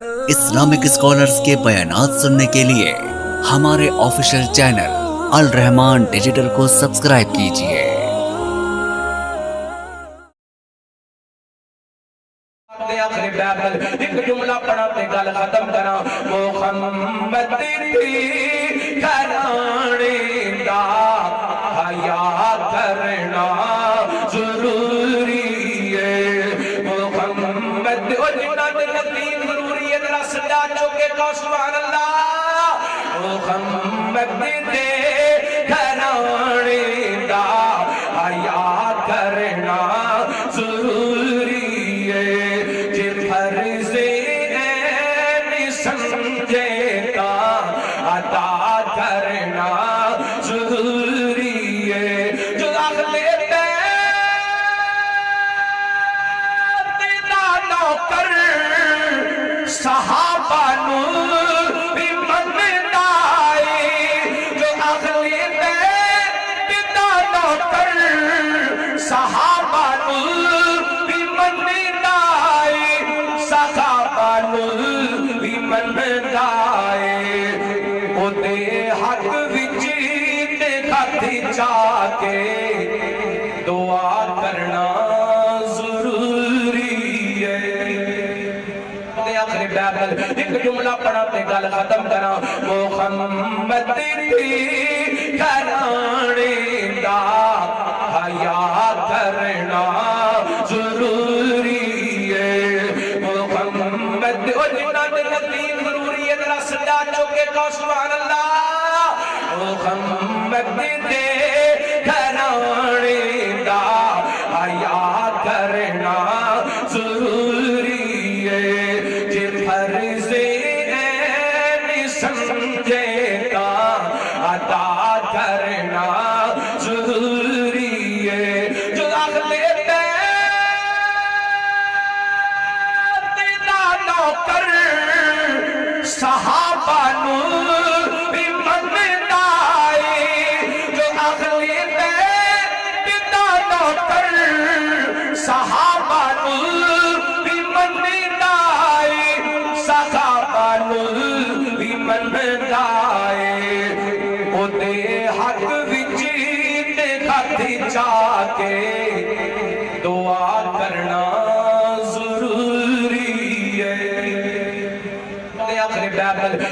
Islamic scholars کے بیانات سننے کے لیے ہمارے آفیشیل چینل الرحمان ڈیجیٹل کو سبسکرائب کیجئے۔ ایک جملہ پڑھا تے گل ختم کرا محمد دی گھرانے دا حیا کرنا ضروری ہے۔ محمد او جنہاں دے نزدیک ضروری ہے، ذرا سجا چکے کہو سبحان اللہ۔ محمد دے گھرانے دا حیا کرنا ضروری ہے۔ سمجھے کا عطا کرنا ضروری ہے۔ جو اہل بیت دا نوکر صحابہ نو بھی مندا ہے، جو اہل بیت دا نوکر صحابہ نو بھی مندا ہے، صحابہ نو منگائے او دے حق وچی تے کھتی چاہ کے دعا کرنا ضروری ہے۔ تے آخری بیعت ایک جملہ پڑھا تے گل ختم کرا محمد دی گھرانے دا حیا کرنا ضروری ہے۔ محمد او جنہاں دے نزدیک ضروری ہے، ذرا سجا چکے کہو سبحان اللہ۔ محمد دے گھرانے دا حیا کرنا ضروری ہے۔ جے فرض عین سمجھے کا عطا کرنا ضروری ہے۔ جو اہل نوکر صحابہ نو بھی مندا ہے، جو اہل بیت دا نوکر صحابہ نو بھی مندا ہے، صحابہ نو بھی مندا ہے۔ او دے حق وچی تے کھتی چاہ کے دعا کرنا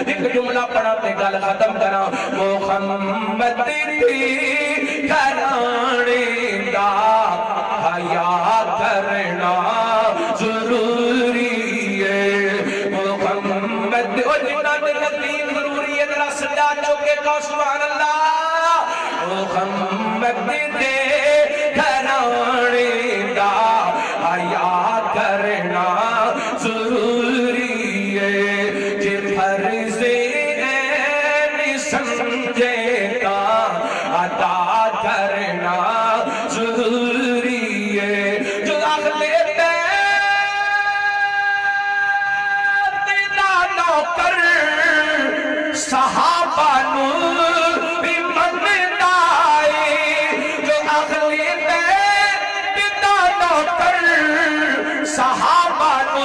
ایک جملہ پڑھا تے گل ختم کرا محمد دی گھرانے دا حیا کرنا ضروری ہے۔ محمد او جنہاں دے نزدیک ضروری ہے، ذرا سجا چکے کہو سبحان اللہ۔ محمد دے گھرانے دا حیا کرنا ضروری ہے۔ فرض عین سمجھے کا عطا کرنا ضروری ہے۔ جو اہل بیت دا نوکر صحابہ نو بھی مندا ہے، جو اہل بیت دا نوکر صحابہ نو